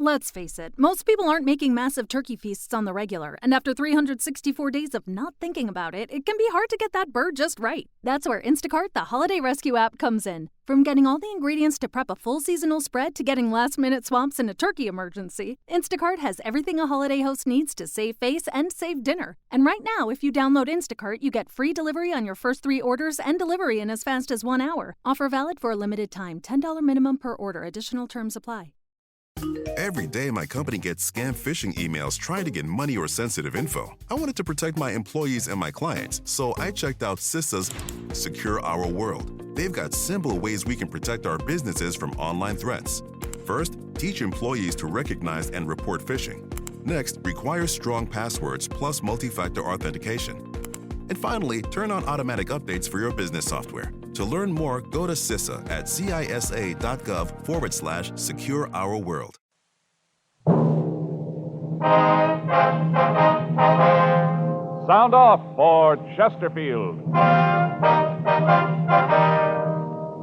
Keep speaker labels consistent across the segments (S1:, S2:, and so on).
S1: Let's face it, most people aren't making massive turkey feasts on the regular, and after 364 days of not thinking about it, it can be hard to get that bird just right. That's where Instacart, the holiday rescue app, comes in. From getting all the ingredients to prep a full seasonal spread to getting last-minute swaps in a turkey emergency, Instacart has everything a holiday host needs to save face and save dinner. And right now, if you download Instacart, you get free delivery on your first 3 orders and delivery in as fast as 1 hour. Offer valid for a limited time. $10 minimum per order. Additional terms apply.
S2: Every day, my company gets scam phishing emails trying to get money or sensitive info. I wanted to protect my employees and my clients, so I checked out CISA's Secure Our World. They've got simple ways we can protect our businesses from online threats. First, teach employees to recognize and report phishing. Next, require strong passwords plus multi-factor authentication. And finally, turn on automatic updates for your business software. To learn more, go to CISA at cisa.gov/Secure Our World.
S3: Sound off for Chesterfield.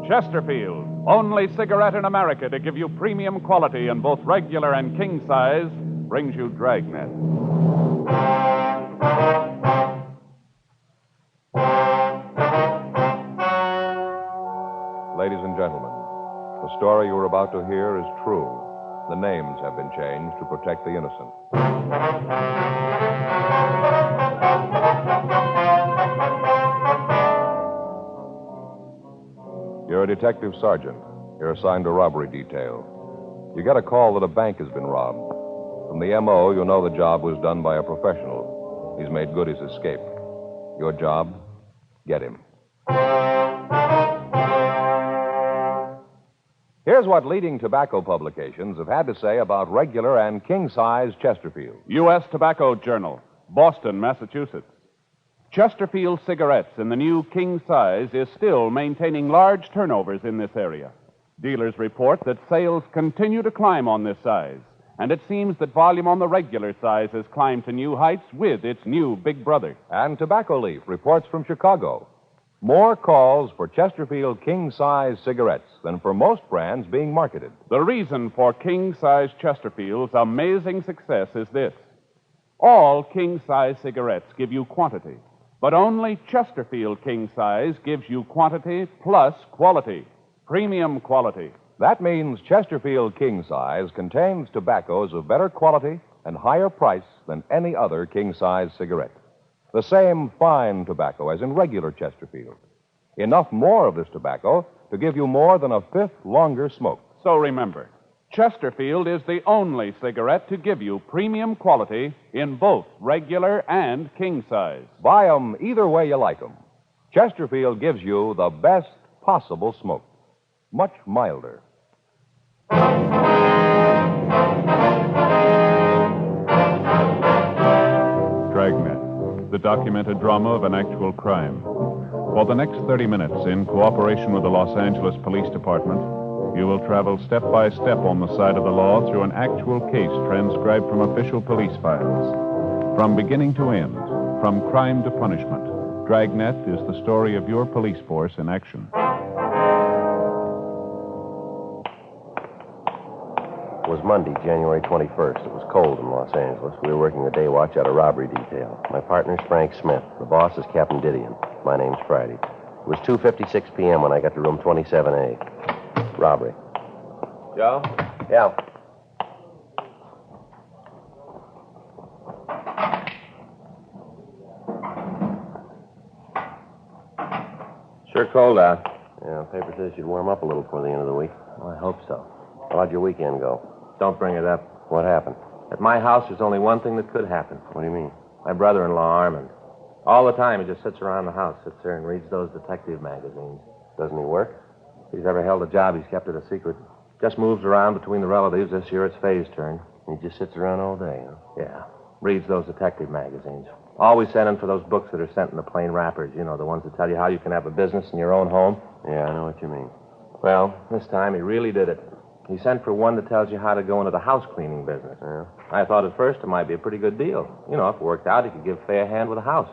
S3: Chesterfield, only cigarette in America to give you premium quality in both regular and king size, brings you Dragnet.
S4: Ladies and gentlemen, the story you are about to hear is true. The names have been changed to protect the innocent. You're a detective sergeant. You're assigned to robbery detail. You get a call that a bank has been robbed. From the M.O., you know the job was done by a professional. He's made good his escape. Your job? Get him. Here's what leading tobacco publications have had to say about regular and king-size Chesterfield.
S3: U.S. Tobacco Journal, Boston, Massachusetts. Chesterfield cigarettes in the new king size is still maintaining large turnovers in this area. Dealers report that sales continue to climb on this size, and it seems that volume on the regular size has climbed to new heights with its new big brother.
S4: And Tobacco Leaf reports from Chicago. More calls for Chesterfield king-size cigarettes than for most brands being marketed.
S3: The reason for king-size Chesterfield's amazing success is this. All king-size cigarettes give you quantity, but only Chesterfield king-size gives you quantity plus quality, premium quality.
S4: That means Chesterfield king-size contains tobaccos of better quality and higher price than any other king-size cigarette. The same fine tobacco as in regular Chesterfield. Enough more of this tobacco to give you more than a fifth longer smoke.
S3: So remember, Chesterfield is the only cigarette to give you premium quality in both regular and king size.
S4: Buy 'em either way you like 'em. Chesterfield gives you the best possible smoke. Much milder.
S3: Dragnet, the documented drama of an actual crime. For the next 30 minutes, in cooperation with the Los Angeles Police Department, you will travel step by step on the side of the law through an actual case transcribed from official police files. From beginning to end, from crime to punishment, Dragnet is the story of your police force in action.
S5: It was Monday, January 21st. It was cold in Los Angeles. We were working the day watch out of robbery detail. My partner's Frank Smith. The boss is Captain Didion. My name's Friday. It was 2:56 p.m. when I got to room 27A. Robbery.
S4: Joe?
S5: Yeah.
S4: Sure cold out.
S5: Yeah, the paper says you'd warm up a little before the end of the week.
S6: Well, I hope so.
S5: How'd your weekend go?
S6: Don't bring it up.
S5: What happened?
S6: At my house, there's only one thing that could happen.
S5: What do you mean?
S6: My brother-in-law, Armand. All the time, he just sits around the house, sits there and reads those detective magazines.
S5: Doesn't he work?
S6: If he's ever held a job, he's kept it a secret. Just moves around between the relatives. This year, it's Faye's turn.
S5: He just sits around all day, huh?
S6: Yeah. Reads those detective magazines. Always sending for those books that are sent in the plain wrappers. You know, the ones that tell you how you can have a business in your own home.
S5: Yeah, I know what you mean.
S6: Well, this time he really did it. He sent for one that tells you how to go into the house cleaning business.
S5: Yeah.
S6: I thought at first it might be a pretty good deal. You know, if it worked out, he could give Faye a hand with the house.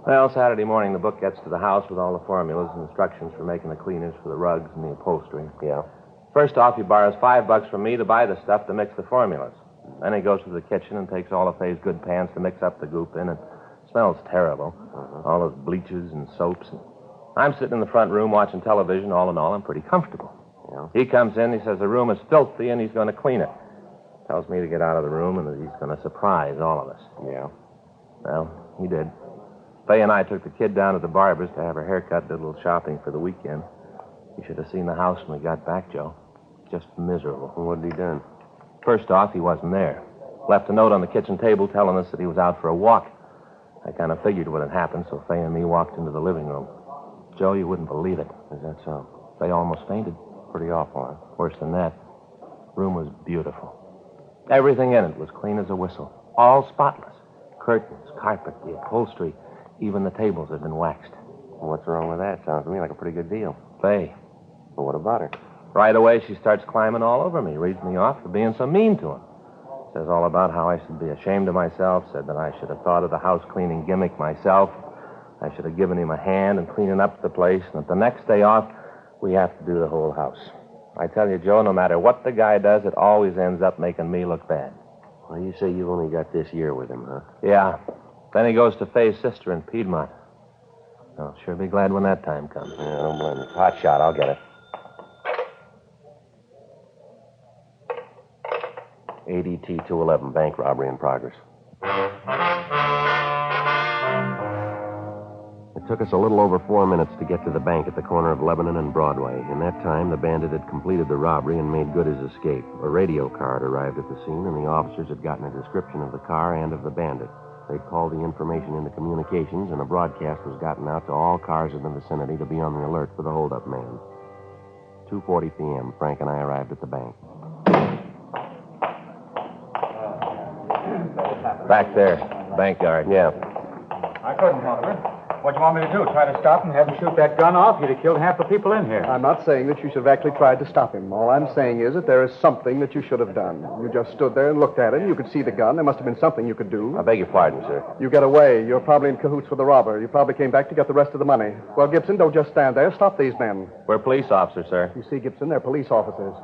S6: Well, Saturday morning, the book gets to the house with all the formulas and instructions for making the cleaners for the rugs and the upholstery.
S5: Yeah.
S6: First off, he borrows $5 from me to buy the stuff to mix the formulas. Then he goes to the kitchen and takes all of Faye's good pans to mix up the goop in. It smells terrible. All those bleaches and soaps. I'm sitting in the front room watching television. All in all, I'm pretty comfortable. He comes in, he says the room is filthy, and he's going to clean it. Tells me to get out of the room and that he's going to surprise all of us.
S5: Yeah.
S6: Well, he did. Faye and I took the kid down to the barber's to have her haircut, did a little shopping for the weekend. You should have seen the house when we got back, Joe. Just miserable.
S5: And what had he done?
S6: First off, he wasn't there. Left a note on the kitchen table telling us that he was out for a walk. I kind of figured what had happened, so Faye and me walked into the living room. Joe, you wouldn't believe it.
S5: Is that so?
S6: Faye almost fainted.
S5: Pretty awful, huh?
S6: Worse than that, room was beautiful. Everything in it was clean as a whistle. All spotless. Curtains, carpet, the upholstery, even the tables had been waxed.
S5: Well, what's wrong with that? Sounds to me like a pretty good deal.
S6: Faye.
S5: Well, what about her?
S6: Right away, she starts climbing all over me, reads me off for being so mean to him. Says all about how I should be ashamed of myself, said that I should have thought of the house cleaning gimmick myself. I should have given him a hand in cleaning up the place, and that the next day off, we have to do the whole house. I tell you, Joe, no matter what the guy does, it always ends up making me look bad.
S5: Well, you say you've only got this year with him, huh?
S6: Yeah. Then he goes to Faye's sister in Piedmont. I'll sure be glad when that time comes.
S5: Yeah, don't blame me. Hot shot, I'll get it. ADT 211, bank robbery in progress. It took us a little over 4 minutes to get to the bank at the corner of Lebanon and Broadway. In that time, the bandit had completed the robbery and made good his escape. A radio car had arrived at the scene, and the officers had gotten a description of the car and of the bandit. They'd called the information into communications, and a broadcast was gotten out to all cars in the vicinity to be on the alert for the holdup man. 2:40 p.m., Frank and I arrived at the bank.
S6: Back there, bank guard.
S5: Yeah.
S7: I couldn't help it. What do you want me to do? Try to stop him, have him shoot that gun off? He'd have killed half the people in here.
S8: I'm not saying that you should have actually tried to stop him. All I'm saying is that there is something that you should have done. You just stood there and looked at him. You could see the gun. There must have been something you could do.
S5: I beg your pardon, sir.
S8: You get away. You're probably in cahoots with the robber. You probably came back to get the rest of the money. Well, Gibson, don't just stand there. Stop these men.
S6: We're police officers, sir.
S8: You see, Gibson, they're police officers.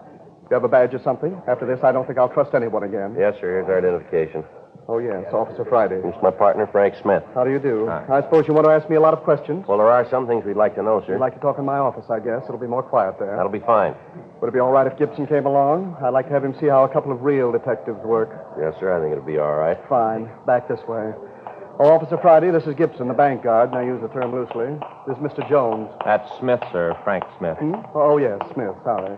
S8: You have a badge or something? After this, I don't think I'll trust anyone again.
S5: Yes, sir. Here's our identification.
S8: Oh, yes, Officer Friday.
S5: This is my partner, Frank Smith.
S8: How do you do?
S5: Hi.
S8: I suppose you want to ask me a lot of questions.
S5: Well, there are some things we'd like to know, sir.
S8: You'd like to talk in my office, I guess. It'll be more quiet there.
S5: That'll be fine.
S8: Would it be all right if Gibson came along? I'd like to have him see how a couple of real detectives work.
S5: Yes, sir. I think it'll be all right.
S8: Fine. Back this way. Oh, Officer Friday, this is Gibson, the bank guard, and I use the term loosely. This is Mr. Jones.
S6: That's Smith, sir. Frank Smith.
S8: Oh, yes, Smith. Sorry.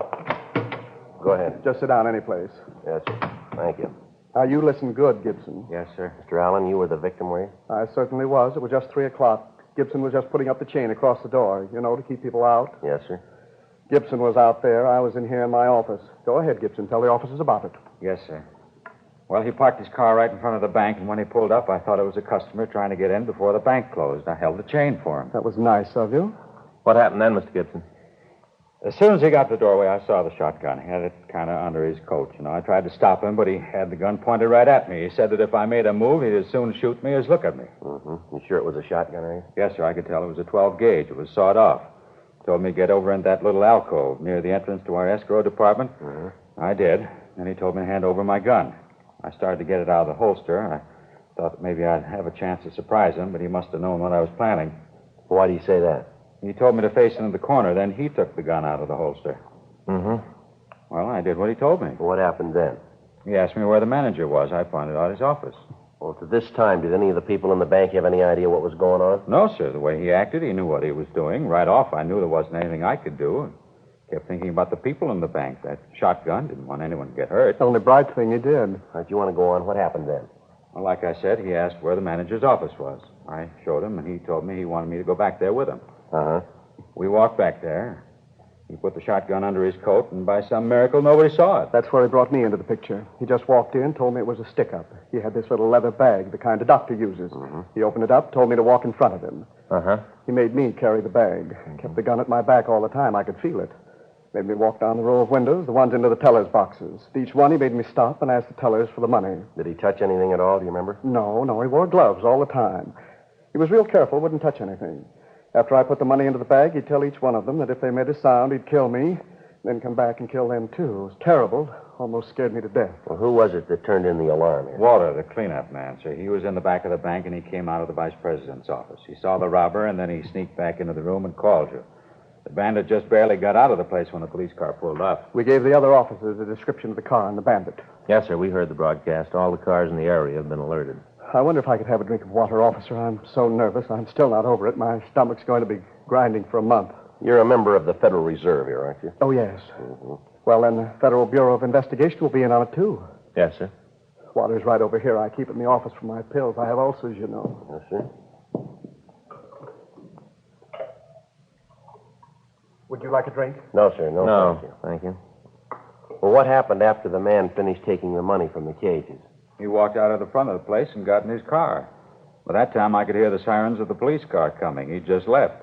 S5: Go ahead.
S8: Just sit down any place.
S5: Yes, sir. Thank you.
S8: Now, you listen good, Gibson.
S5: Yes, sir. Mr. Allen, you were the victim, were you?
S8: I certainly was. It was just 3 o'clock. Gibson was just putting up the chain across the door, to keep people out.
S5: Yes, sir.
S8: Gibson was out there. I was in here in my office. Go ahead, Gibson. Tell the officers about it.
S7: Yes, sir. Well, he parked his car right in front of the bank, and when he pulled up, I thought it was a customer trying to get in before the bank closed. I held the chain for him.
S8: That was nice of you.
S6: What happened then, Mr. Gibson?
S7: As soon as he got to the doorway, I saw the shotgun. He had it kind of under his coat. I tried to stop him, but he had the gun pointed right at me. He said that if I made a move, he'd as soon shoot me as look at me.
S5: Mm-hmm. You sure it was a shotgun, are you?
S7: Yes, sir, I could tell it was a 12 gauge. It was sawed off. Told me to get over in that little alcove near the entrance to our escrow department.
S5: Mm-hmm.
S7: I did. Then he told me to hand over my gun. I started to get it out of the holster. I thought that maybe I'd have a chance to surprise him, but he must have known what I was planning.
S5: Why do you say that?
S7: He told me to face into the corner. Then he took the gun out of the holster.
S5: Mm-hmm.
S7: Well, I did what he told me.
S5: What happened then?
S7: He asked me where the manager was. I pointed out his office.
S5: Well, to this time, did any of the people in the bank have any idea what was going on?
S7: No, sir. The way he acted, he knew what he was doing. Right off, I knew there wasn't anything I could do. I kept thinking about the people in the bank. That shotgun didn't want anyone to get hurt.
S8: The only bright thing you did.
S5: All right, you want to go on? What happened then?
S7: Well, like I said, he asked where the manager's office was. I showed him, and he told me he wanted me to go back there with him.
S5: Uh-huh.
S7: We walked back there. He put the shotgun under his coat, and by some miracle, nobody saw it.
S8: That's where he brought me into the picture. He just walked in, told me it was a stick-up. He had this little leather bag, the kind a doctor uses.
S5: Mm-hmm.
S8: He opened it up, told me to walk in front of him.
S5: Uh-huh.
S8: He made me carry the bag. Kept the gun at my back all the time. I could feel it. Made me walk down the row of windows, the ones into the teller's boxes. At each one, he made me stop and ask the tellers for the money.
S5: Did he touch anything at all, do you remember?
S8: No, he wore gloves all the time. He was real careful, wouldn't touch anything. After I put the money into the bag, he'd tell each one of them that if they made a sound, he'd kill me. then come back and kill them, too. It was terrible. Almost scared me to death.
S5: Well, who was it that turned in the alarm here?
S7: Walter, the cleanup man, sir. He was in the back of the bank, and he came out of the vice president's office. He saw the robber, and then he sneaked back into the room and called you. The bandit just barely got out of the place when the police car pulled up.
S8: We gave the other officers a description of the car and the bandit.
S6: Yes, sir. We heard the broadcast. All the cars in the area have been alerted.
S8: I wonder if I could have a drink of water, officer. I'm so nervous. I'm still not over it. My stomach's going to be grinding for a month.
S5: You're a member of the Federal Reserve here, aren't you?
S8: Oh, yes.
S5: Mm-hmm.
S8: Well, then the Federal Bureau of Investigation will be in on it, too.
S6: Yes, sir.
S8: Water's right over here. I keep it in the office for my pills. I have ulcers, you know.
S5: Yes, sir.
S8: Would you like a drink?
S5: No, sir. No,
S6: No,
S5: thank you.
S6: thank you.
S5: Well, what happened after the man finished taking the money from the cages?
S7: He walked out of the front of the place and got in his car. By that time, I could hear the sirens of the police car coming. He just left.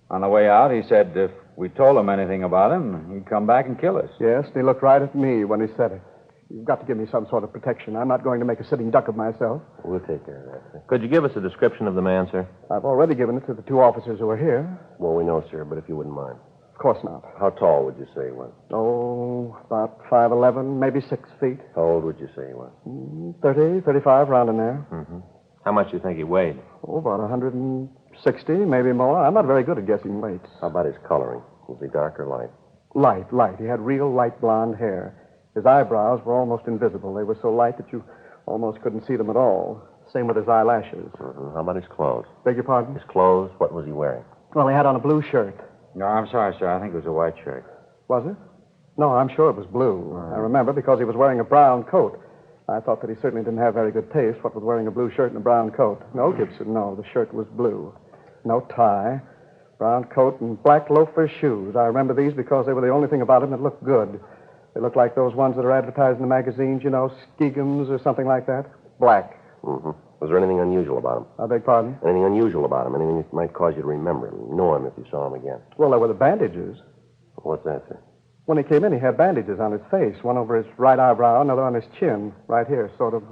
S7: On the way out, he said if we told him anything about him, he'd come back and kill us.
S8: Yes, and he looked right at me when he said it. You've got to give me some sort of protection. I'm not going to make a sitting duck of myself.
S5: We'll take care of that, sir.
S6: Could you give us a description of the man, sir?
S8: I've already given it to the two officers who are here.
S5: Well, we know, sir, but if you wouldn't mind.
S8: Of course not.
S5: How tall would you say he was?
S8: Oh, about 5'11", maybe 6 feet.
S5: How old would you say he was?
S8: 30, 35, round in there.
S6: Mm-hmm. How much do you think he weighed?
S8: Oh, about 160, maybe more. I'm not very good at guessing weights.
S5: How about his coloring? Was he dark or light?
S8: Light. He had real light blonde hair. His eyebrows were almost invisible. They were so light that you almost couldn't see them at all. Same with his eyelashes.
S5: Mm-hmm. How about his clothes?
S8: Beg your pardon?
S5: His clothes? What was he wearing?
S8: Well, he had on a blue shirt.
S7: No, I'm sorry, sir. I think it was a white shirt.
S8: Was it? No, I'm sure it was blue. I remember because he was wearing a brown coat. I thought that he certainly didn't have very good taste, what with wearing a blue shirt and a brown coat. No, Gibson, no. The shirt was blue. No tie. Brown coat and black loafer shoes. I remember these because they were the only thing about him that looked good. They looked like those ones that are advertised in the magazines, you know, Skegums or something like that. Black.
S5: Mm-hmm. Was there anything unusual about him?
S8: I beg pardon?
S5: Anything unusual about him? Anything that might cause you to remember him, know him if you saw him again?
S8: Well, there were the bandages.
S5: What's that, sir?
S8: When he came in, he had bandages on his face, one over his right eyebrow, another on his chin, right here, sort of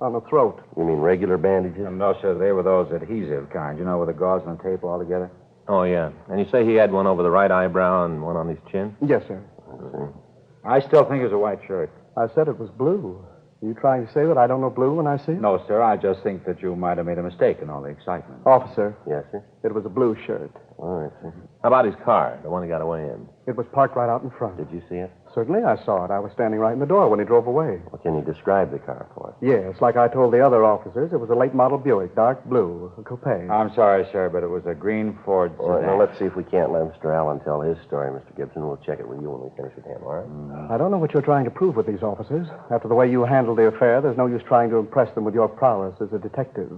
S8: on the throat.
S5: You mean regular bandages?
S7: No, sir. They were those adhesive kind, you know, with the gauze and tape all together.
S6: Oh, yeah. And you say he had one over the right eyebrow and one on his chin?
S8: Yes, sir.
S7: I still think it was a white shirt.
S8: I said it was blue. Are you trying to say that I don't know blue when I see it?
S7: No, sir. I just think that you might have made a mistake in all the excitement.
S8: Officer,
S5: Yes, sir.
S8: it was a blue shirt.
S5: All right, sir.
S6: How about his car, the one he got away in?
S8: It was parked right out in front.
S5: Did you see it?
S8: Certainly, I saw it. I was standing right in the door when he drove away.
S5: Well, can you describe the car for us?
S8: Yes, like I told the other officers, it was a late model Buick, dark blue, a coupe.
S7: I'm sorry, sir, but it was a green Ford
S5: All right,
S7: sedan.
S5: now let's see if we can't let Mr. Allen tell his story, Mr. Gibson. We'll check it with you when we finish with him, all right?
S8: I don't know what you're trying to prove with these officers. After the way you handled the affair, there's no use trying to impress them with your prowess as a detective.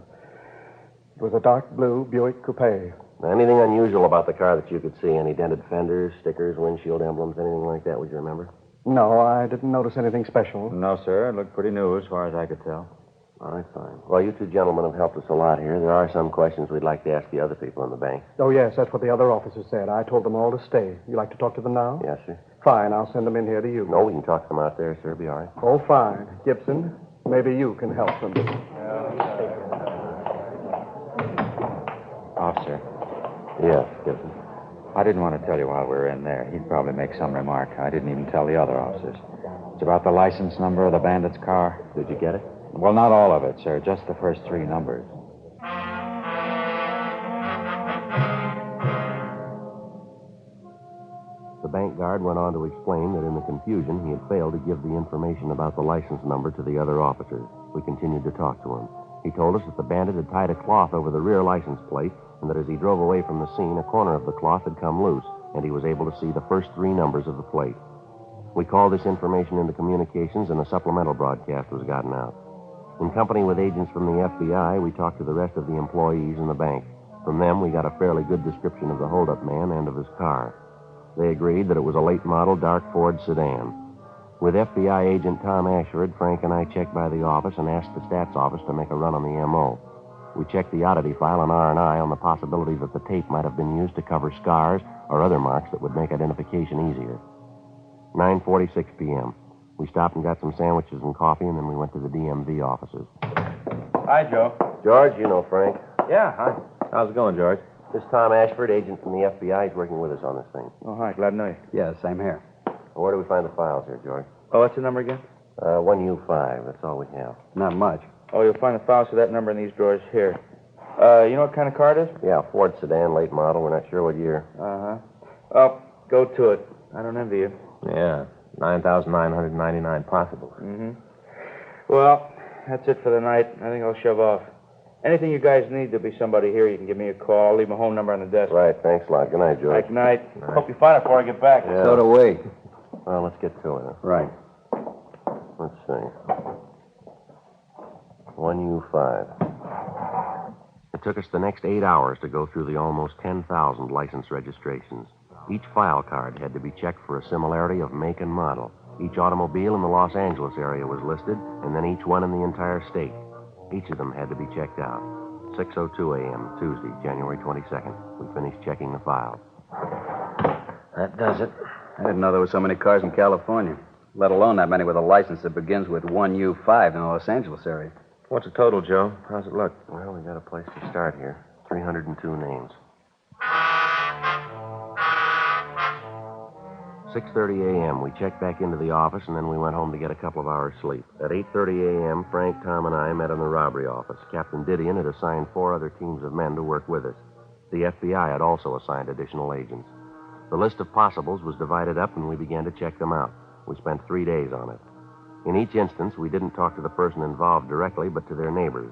S8: It was a dark blue Buick coupe.
S5: Now, anything unusual about the car that you could see? Any dented fenders, stickers, windshield emblems, anything like that, would you remember?
S8: No, I didn't notice anything special.
S7: No, sir. It looked pretty new as far as I could tell.
S5: All right, fine. Well, you two gentlemen have helped us a lot here. There are some questions we'd like to ask the other people in the bank.
S8: Oh, yes, that's what the other officers said. I told them all to stay. You like to talk to them now?
S5: Yes, sir.
S8: Fine, I'll send them in here to you.
S5: No, we can talk to them out there, sir. It'll be all right.
S8: Oh, fine. Gibson, maybe you can help them.
S7: Officer,
S5: Yes, Gibson.
S7: I didn't want to tell you while we were in there. He'd probably make some remark. I didn't even tell the other officers. It's about the license number of the bandit's car.
S5: Did you get it?
S7: Well, not all of it, sir. Just the first three numbers.
S5: The bank guard went on to explain that in the confusion, he had failed to give the information about the license number to the other officers. We continued to talk to him. He told us that the bandit had tied a cloth over the rear license plate, and that as he drove away from the scene, a corner of the cloth had come loose, and he was able to see the first three numbers of the plate. We called this information into communications, and a supplemental broadcast was gotten out. In company with agents from the FBI, we talked to the rest of the employees in the bank. From them, we got a fairly good description of the holdup man and of his car. They agreed that it was a late model dark Ford sedan. With FBI agent Tom Ashford, Frank and I checked by the office and asked the stats office to make a run on the M.O. We checked the oddity file on R&I on the possibility that the tape might have been used to cover scars or other marks that would make identification easier. 9:46 p.m. We stopped and got some sandwiches and coffee, and then we went to the DMV offices.
S6: Hi, Joe.
S5: George, you know Frank.
S6: Yeah, hi. How's it going, George?
S5: This is Tom Ashford, agent from the FBI. He's working with us on this thing.
S9: Oh, hi. Glad to know you.
S10: Yeah, same here.
S5: Where do we find the files here, George?
S6: Oh, what's the number again?
S5: 1U5. That's all we have.
S7: Not much.
S6: Oh, you'll find the files for that number in these drawers here. You know what kind of car it is?
S5: Yeah, Ford sedan, late model. We're not sure what year.
S6: Uh-huh. Well, go to it. I don't envy you. Yeah, 9,999 possible.
S7: Mm-hmm.
S6: Well, that's it for the night. I think I'll shove off. Anything you guys need, there'll be somebody here. You can give me a call. I'll leave my home number on the desk.
S5: Right, thanks a lot. Good night, George.
S6: Good night. Hope you find it before I get back.
S5: Yeah.
S7: So do we.
S5: Well, let's get to it.
S7: Right.
S5: Let's see. 1U5. It took us the next 8 hours to go through the almost 10,000 license registrations. Each file card had to be checked for a similarity of make and model. Each automobile in the Los Angeles area was listed, and then each one in the entire state. Each of them had to be checked out. 6:02 a.m., Tuesday, January 22nd. We finished checking the files.
S6: That does it.
S7: I didn't know there were so many cars in California, let alone that many with a license that begins with 1U5 in the Los Angeles area.
S6: What's the total, Joe? How's it look?
S5: Well, we got a place to start here. 302 names. 6:30 a.m., we checked back into the office, and then we went home to get a couple of hours' sleep. At 8:30 a.m., Frank, Tom, and I met in the robbery office. Captain Didion had assigned 4 other teams of men to work with us. The FBI had also assigned additional agents. The list of possibles was divided up, and we began to check them out. We spent 3 days on it. In each instance, we didn't talk to the person involved directly, but to their neighbors.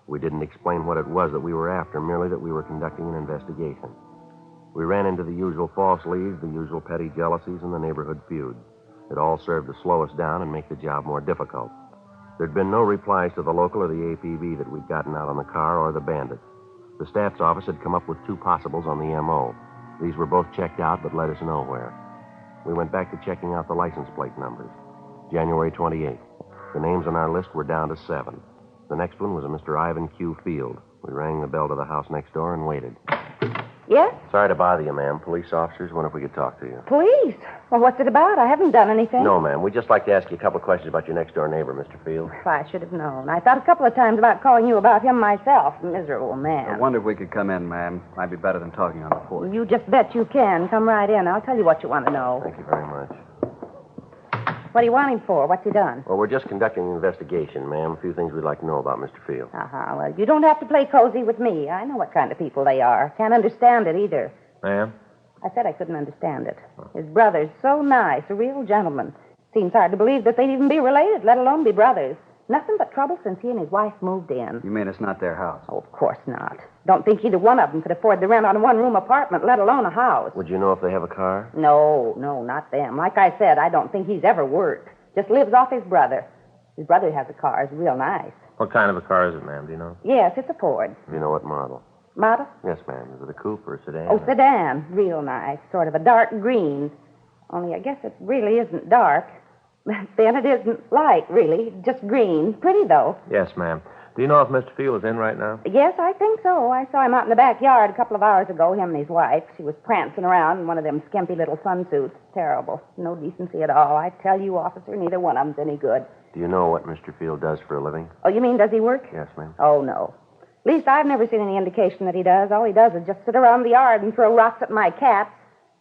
S5: We didn't explain what it was that we were after, merely that we were conducting an investigation. We ran into the usual false leads, the usual petty jealousies, and the neighborhood feuds. It all served to slow us down and make the job more difficult. There'd been no replies to the local or the APB that we'd gotten out on the car or the bandits. The staff's office had come up with 2 possibles on the M.O. These were both checked out, but led us nowhere. We went back to checking out the license plate numbers. January 28th. The names on our list were down to 7. The next one was a Mr. Ivan Q. Field. We rang the bell to the house next door and waited.
S9: Yes?
S5: Sorry to bother you, ma'am. Police officers wonder if we could talk to you.
S9: Police? Well, what's it about? I haven't done anything.
S5: No, ma'am. We'd just like to ask you a couple of questions about your next-door neighbor, Mr. Field.
S9: If I should have known. I thought a couple of times about calling you about him myself. Miserable man.
S7: I wonder if we could come in, ma'am. Might be better than talking on the porch.
S9: You just bet you can. Come right in. I'll tell you what you want to know.
S5: Thank you very much.
S9: What do you want him for? What's he done?
S5: Well, we're just conducting an investigation, ma'am. A few things we'd like to know about Mr. Field.
S9: Uh-huh. Well, you don't have to play cozy with me. I know what kind of people they are. Can't understand it either.
S6: Ma'am?
S9: I said I couldn't understand it. His brother's so nice, a real gentleman. Seems hard to believe that they'd even be related, let alone be brothers. Nothing but trouble since he and his wife moved in.
S7: You mean it's not their house?
S9: Oh, of course not. Don't think either one of them could afford the rent on a one-room apartment, let alone a house.
S5: Would you know if they have a car?
S9: No, not them. Like I said, I don't think he's ever worked. Just lives off his brother. His brother has a car. It's real nice.
S6: What kind of a car is it, ma'am? Do you know?
S9: Yes, it's a Ford.
S5: Do you know what model?
S9: Model?
S5: Yes, ma'am. Is it a coupe or a sedan?
S9: Oh, sedan. Real nice. Sort of a dark green. Only I guess it really isn't dark. Then it isn't light, really. Just green. Pretty, though.
S6: Yes, ma'am. Do you know if Mr. Field is in right now?
S9: Yes, I think so. I saw him out in the backyard a couple of hours ago, him and his wife. She was prancing around in one of them skimpy little sunsuits. Terrible. No decency at all. I tell you, officer, neither one of them's any good.
S5: Do you know what Mr. Field does for a living?
S9: Oh, you mean does he work?
S5: Yes, ma'am.
S9: Oh, no. At least I've never seen any indication that he does. All he does is just sit around the yard and throw rocks at my cats.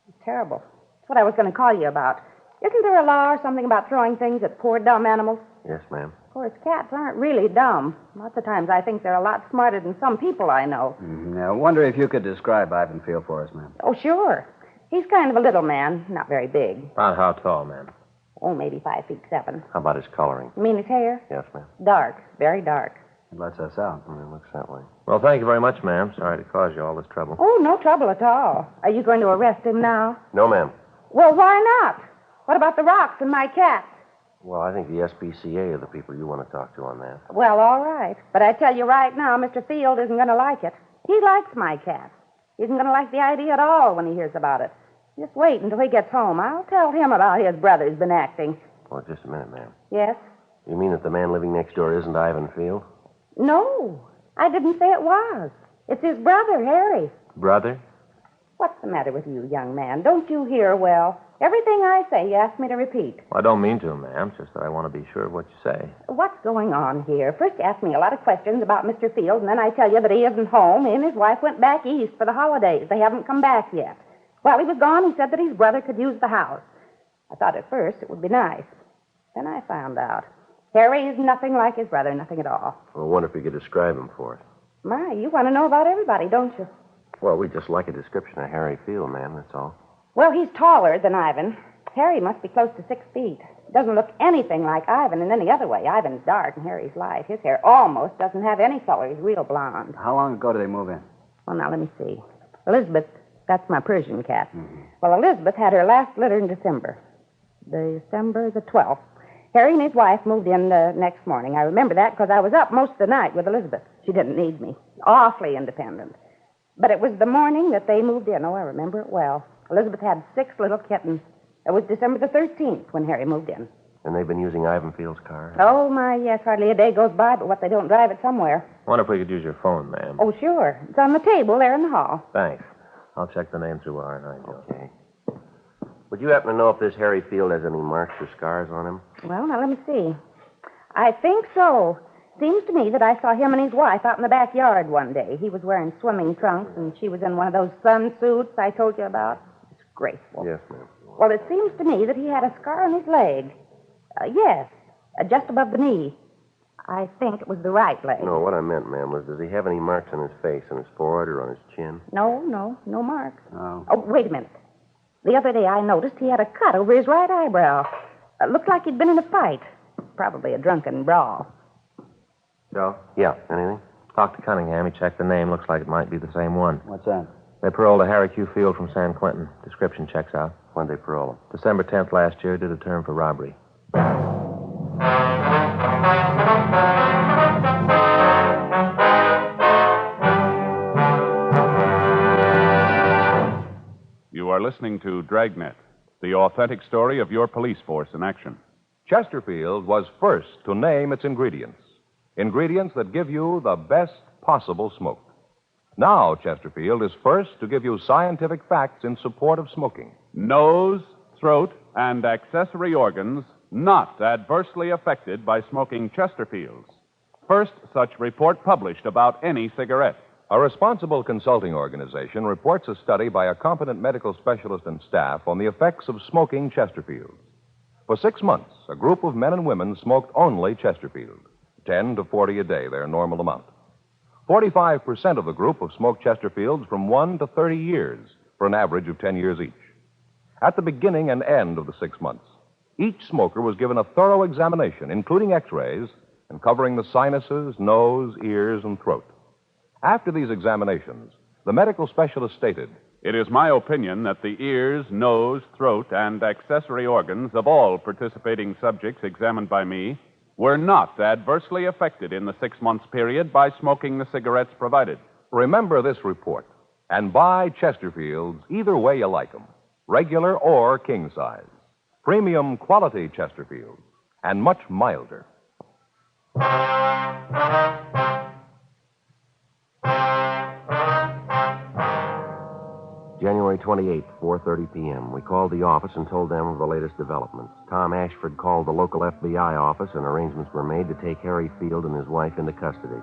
S9: It's terrible. That's what I was going to call you about. Isn't there a law or something about throwing things at poor, dumb animals?
S5: Yes, ma'am.
S9: Of course, cats aren't really dumb. Lots of times I think they're a lot smarter than some people I know.
S7: I wonder if you could describe Ivan Field for us, ma'am.
S9: Oh, sure. He's kind of a little man, not very big.
S6: About how tall, ma'am?
S9: Oh, maybe 5'7".
S5: How about his coloring?
S9: You mean his hair?
S5: Yes, ma'am.
S9: Dark, very dark.
S7: It lets us out.
S5: It looks that way.
S6: Well, thank you very much, ma'am. Sorry to cause you all this trouble.
S9: Oh, no trouble at all. Are you going to arrest him now?
S5: No, ma'am.
S9: Well, why not? What about the rocks and my cats?
S5: Well, I think the SPCA are the people you want to talk to on that.
S9: Well, all right. But I tell you right now, Mr. Field isn't going to like it. He likes my cats. He isn't going to like the idea at all when he hears about it. Just wait until he gets home. I'll tell him about his brother's been acting.
S5: Oh, just a minute, ma'am.
S9: Yes?
S5: You mean that the man living next door isn't Ivan Field?
S9: No, I didn't say it was. It's his brother, Harry.
S6: Brother?
S9: What's the matter with you, young man? Don't you hear well? Everything I say, you ask me to repeat.
S6: Well, I don't mean to, ma'am. It's just that I want to be sure of what you say.
S9: What's going on here? First you ask me a lot of questions about Mr. Field, and then I tell you that he isn't home. He and his wife went back east for the holidays. They haven't come back yet. While he was gone, he said that his brother could use the house. I thought at first it would be nice. Then I found out. Harry is nothing like his brother, nothing at all.
S5: I wonder if you could describe him for us.
S9: My, you want to know about everybody, don't you?
S5: Well, we'd just like a description of Harry Field, ma'am, that's all.
S9: Well, he's taller than Ivan. Harry must be close to 6 feet. Doesn't look anything like Ivan in any other way. Ivan's dark and Harry's light. His hair almost doesn't have any color. He's real blonde.
S10: How long ago did they move in?
S9: Well, now, let me see. Elizabeth, that's my Persian cat. Mm-hmm. Well, Elizabeth had her last litter in December. December the 12th. Harry and his wife moved in the next morning. I remember that because I was up most of the night with Elizabeth. She didn't need me. Awfully independent. But it was the morning that they moved in. Oh, I remember it well. Elizabeth had 6 little kittens. It was December the 13th when Harry moved in.
S5: And they've been using Ivan Field's car?
S9: Oh, my, yes. Hardly a day goes by but what they don't drive it somewhere.
S6: I wonder if we could use your phone, ma'am.
S9: Oh, sure. It's on the table there in the hall.
S6: Thanks. I'll check the name through R&I, Joe.
S5: Okay. Would you happen to know if this Harry Field has any marks or scars on him?
S9: Well, now, let me see. I think so. Seems to me that I saw him and his wife out in the backyard one day. He was wearing swimming trunks, and she was in one of those sun suits I told you about. It's graceful.
S5: Yes, ma'am.
S9: Well, it seems to me that he had a scar on his leg. Yes, just above the knee. I think it was the right leg.
S5: No, what I meant, ma'am, was does he have any marks on his face, on his forehead, or on his chin?
S9: No marks.
S10: Oh.
S9: Oh, wait a minute. The other day I noticed he had a cut over his right eyebrow. Looked like he'd been in a fight. Probably a drunken brawl.
S6: Joe?
S5: Yeah, anything?
S6: Talked to Cunningham. He checked the name. Looks like it might be the same one.
S10: What's that?
S6: They paroled a Harry Q. Field from San Quentin. Description checks out.
S5: When'd they parole him?
S6: December 10th last year. Did a term for robbery.
S3: You are listening to Dragnet, the authentic story of your police force in action.
S4: Chesterfield was first to name its ingredients. Ingredients that give you the best possible smoke. Now, Chesterfield is first to give you scientific facts in support of smoking.
S3: Nose, throat, and accessory organs not adversely affected by smoking Chesterfields. First such report published about any cigarette.
S4: A responsible consulting organization reports a study by a competent medical specialist and staff on the effects of smoking Chesterfields. For 6 months, a group of men and women smoked only Chesterfield, 10 to 40 a day, their normal amount. 45% of the group have smoked Chesterfields from 1 to 30 years, for an average of 10 years each. At the beginning and end of the 6 months, each smoker was given a thorough examination, including x-rays, and covering the sinuses, nose, ears, and throat. After these examinations, the medical specialist stated,
S3: It is my opinion that the ears, nose, throat, and accessory organs of all participating subjects examined by me were not adversely affected in the 6 months period by smoking the cigarettes provided.
S4: Remember this report and buy Chesterfields either way you like them, regular or king size. Premium quality Chesterfields, and much milder.
S5: January 28th, 4:30 p.m. We called the office and told them of the latest developments. Tom Ashford called the local FBI office, and arrangements were made to take Harry Field and his wife into custody.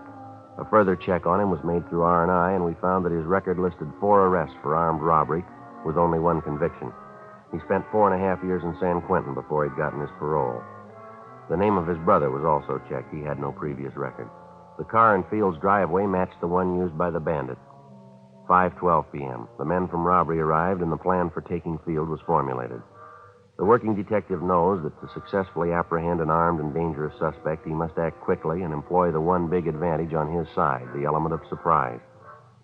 S5: A further check on him was made through R&I, and we found that his record listed 4 arrests for armed robbery with only 1 conviction. He spent 4.5 years in San Quentin before he'd gotten his parole. The name of his brother was also checked. He had no previous record. The car in Field's driveway matched the one used by the bandit. 5:12 p.m. The men from robbery arrived, and the plan for taking Field was formulated. The working detective knows that to successfully apprehend an armed and dangerous suspect, he must act quickly and employ the one big advantage on his side, the element of surprise.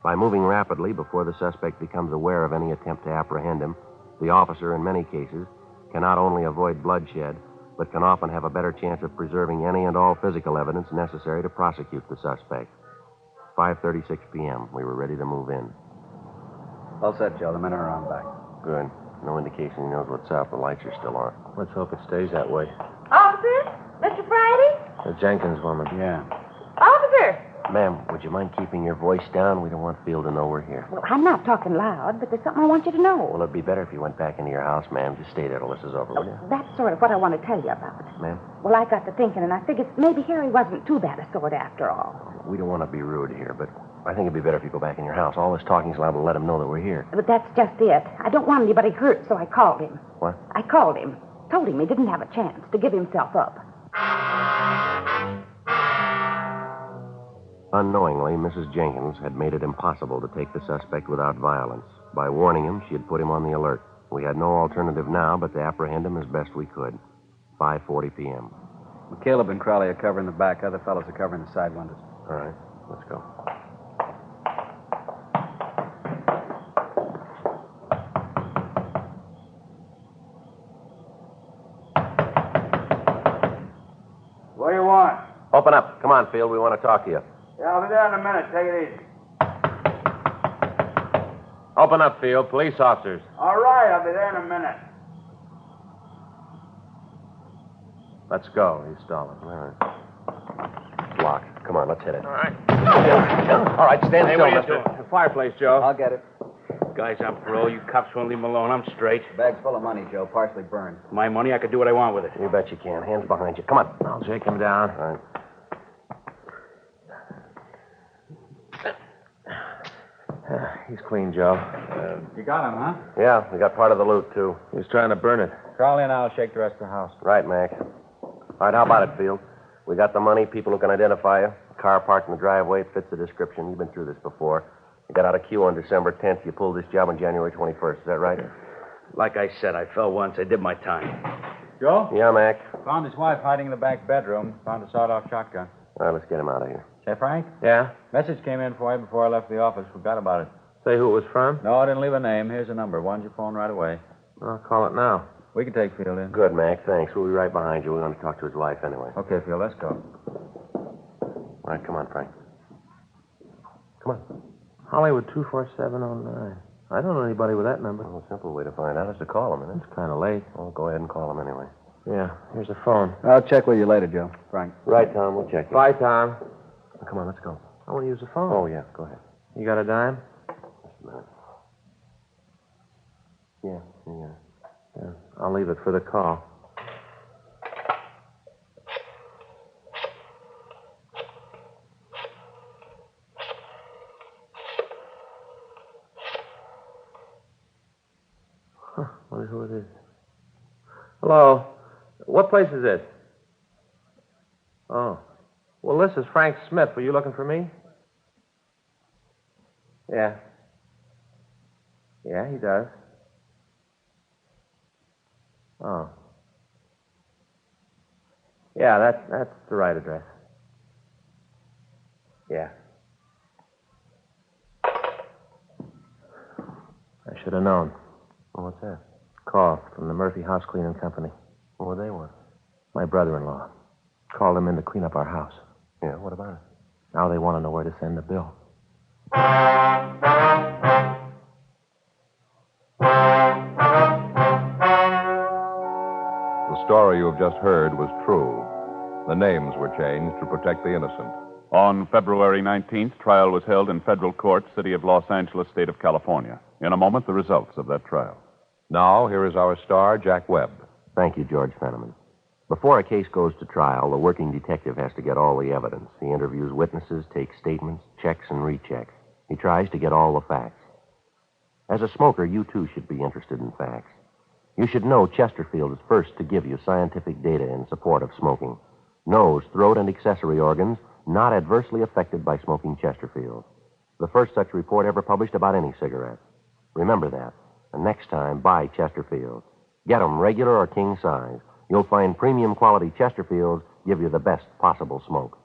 S5: By moving rapidly before the suspect becomes aware of any attempt to apprehend him, the officer, in many cases, can not only avoid bloodshed, but can often have a better chance of preserving any and all physical evidence necessary to prosecute the suspect. 5:36 p.m. We were ready to move in.
S10: All set, Joe. The men are around back.
S5: Good. No indication he knows what's up. The lights are still on.
S6: Let's hope it stays that way.
S9: Officer? Mr. Friday?
S6: The Jenkins woman.
S10: Yeah.
S9: Officer!
S5: Ma'am, would you mind keeping your voice down? We don't want Field to know we're here.
S9: Well, I'm not talking loud, but there's something I want you to know.
S5: Well, it'd be better if you went back into your house, ma'am. Just stay there till this is over, will you?
S9: That's sort of what I want to tell you about.
S5: Ma'am?
S9: Well, I got to thinking, and I figured maybe Harry wasn't too bad a sort after all.
S5: We don't want to be rude here, but I think it'd be better if you go back in your house. All this talking's liable to let him know that we're here.
S9: But that's just it. I don't want anybody hurt, so I called him.
S5: What?
S9: I called him. Told him he didn't have a chance to give himself up.
S5: Unknowingly, Mrs. Jenkins had made it impossible to take the suspect without violence. By warning him, she had put him on the alert. We had no alternative now but to apprehend him as best we could. 5:40 p.m.
S10: Caleb and Crowley are covering the back. Other fellows are covering the side windows.
S5: All right, let's go.
S7: What do you want?
S5: Open up. Come on, Field. We want to talk to you.
S7: Yeah, I'll be there in a minute. Take it easy.
S6: Open up, Field. Police officers.
S7: All right, I'll be there in a minute.
S6: Let's go. He's stalling.
S5: All right. It's locked. Come on, let's hit it.
S6: All right.
S5: All right, stand
S6: Hey,
S5: still,
S6: what are you
S5: mister.
S6: doing? The fireplace, Joe.
S10: I'll get it.
S11: Guys, I'm parole. You cops won't leave him alone. I'm straight.
S10: Bag's full of money, Joe. Partially burned.
S11: My money, I could do what I want with it.
S5: You bet you can. Hands behind you. Come on.
S6: I'll shake him down.
S5: All right.
S6: He's clean, Joe.
S7: You got him, huh?
S5: Yeah, we got part of the loot, too.
S6: He was trying to burn it.
S7: Crowley and I'll shake the rest of the house.
S5: Right, Mac. All right, how about it, Field? We got the money, people who can identify you. Car parked in the driveway, it fits the description. You've been through this before. You got out of queue on December 10th. You pulled this job on January 21st. Is that right?
S11: Like I said, I fell once. I did my time.
S7: Joe?
S5: Yeah, Mac.
S7: Found his wife hiding in the back bedroom. Found a sawed-off shotgun.
S5: All right, let's get him out of here.
S7: Say, Frank?
S6: Yeah?
S7: Message came in for you before I left the office. Forgot about it.
S6: Say who it was from?
S7: No, I didn't leave a name. Here's a number. Why don't you phone right away?
S6: I'll call it now.
S7: We can take Field in.
S5: Good, Mac. Thanks. We'll be right behind you. We want to talk to his wife anyway.
S7: Okay, Field, let's go.
S5: All right, come on, Frank. Come on.
S6: Hollywood 24709. I don't know anybody with that number.
S5: Well, a simple way to find out is to call him, isn't it?
S6: It's kind of late.
S5: Well, go ahead and call him anyway.
S6: Yeah, here's a phone.
S10: I'll check with you later, Joe. Frank.
S5: Right, Tom. We'll check it.
S6: Bye, Tom.
S5: Come on, let's go.
S6: I want to use the phone.
S5: Oh, yeah. Go ahead.
S6: You got a dime?
S5: Just a minute. Yeah.
S6: Yeah. I'll leave it for the call. Huh. Wonder who it is. Hello. What place is this? Oh. Well, this is Frank Smith. Were you looking for me? Yeah. Yeah, he does. Oh. Yeah, that's the right address. Yeah. I should have known.
S5: Well, what's that?
S6: Call from the Murphy House Cleaning Company.
S5: What do they want?
S6: My brother-in-law. Called him in to clean up our house.
S5: Yeah, what about it?
S6: Now they want to know where to send the bill.
S4: The story you have just heard was true. The names were changed to protect the innocent.
S3: On February 19th, trial was held in federal court, City of Los Angeles, State of California. In a moment, the results of that trial.
S4: Now, here is our star, Jack Webb.
S5: Thank you, George Fenneman. Before a case goes to trial, the working detective has to get all the evidence. He interviews witnesses, takes statements, checks and rechecks. He tries to get all the facts. As a smoker, you too should be interested in facts. You should know Chesterfield is first to give you scientific data in support of smoking. Nose, throat, and accessory organs not adversely affected by smoking Chesterfield. The first such report ever published about any cigarette. Remember that. And next time, buy Chesterfield. Get them regular or king size. You'll find premium quality Chesterfields give you the best possible smoke.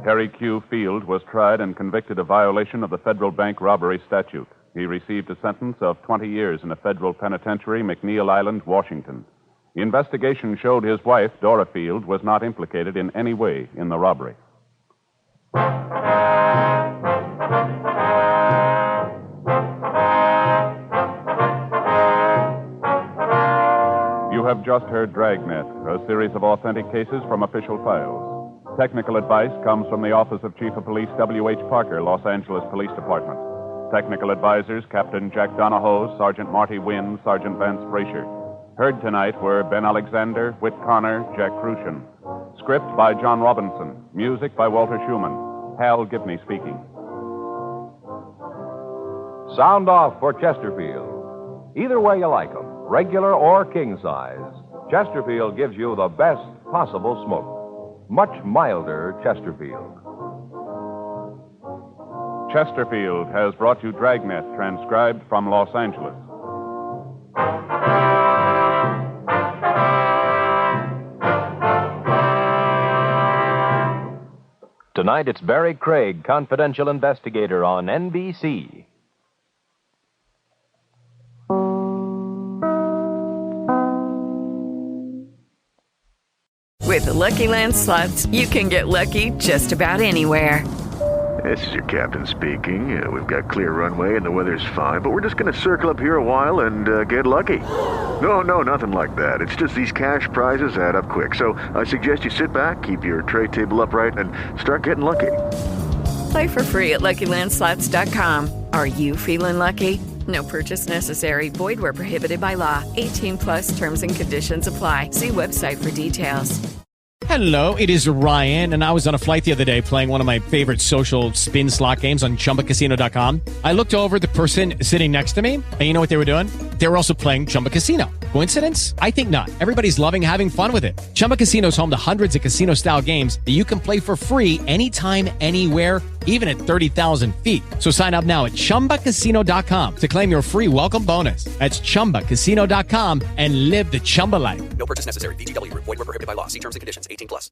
S3: Harry Q. Field was tried and convicted of violation of the federal bank robbery statute. He received a sentence of 20 years in a federal penitentiary, McNeil Island, Washington. The investigation showed his wife, Dora Field, was not implicated in any way in the robbery. You have just heard Dragnet, a series of authentic cases from official files. Technical advice comes from the Office of Chief of Police W.H. Parker, Los Angeles Police Department. Technical advisors, Captain Jack Donahoe, Sergeant Marty Wynn, Sergeant Vance Frazier. Heard tonight were Ben Alexander, Whit Connor, Jack Crucian. Script by John Robinson. Music by Walter Schumann. Hal Gibney speaking.
S4: Sound off for Chesterfield. Either way you like them, regular or king size, Chesterfield gives you the best possible smoke. Much milder Chesterfield.
S3: Chesterfield has brought you Dragnet, transcribed from Los Angeles.
S12: Tonight, it's Barry Craig, confidential investigator on NBC.
S13: With the Lucky Land Slots, you can get lucky just about anywhere.
S14: This is your captain speaking. We've got clear runway and the weather's fine, but we're just going to circle up here a while and get lucky. No, nothing like that. It's just these cash prizes add up quick. So I suggest you sit back, keep your tray table upright, and start getting lucky.
S13: Play for free at LuckyLandSlots.com. Are you feeling lucky? No purchase necessary. Void where prohibited by law. 18+ terms and conditions apply. See website for details.
S15: Hello, it is Ryan, and I was on a flight the other day playing one of my favorite social spin slot games on ChumbaCasino.com. I looked over at the person sitting next to me, and you know what they were doing? They were also playing Chumba Casino. Coincidence? I think not. Everybody's loving having fun with it. Chumba Casino is home to hundreds of casino-style games that you can play for free anytime, anywhere, even at 30,000 feet. So sign up now at ChumbaCasino.com to claim your free welcome bonus. That's ChumbaCasino.com and live the Chumba life.
S16: No purchase necessary. VGW. Void where prohibited by law. See terms and conditions. 18+.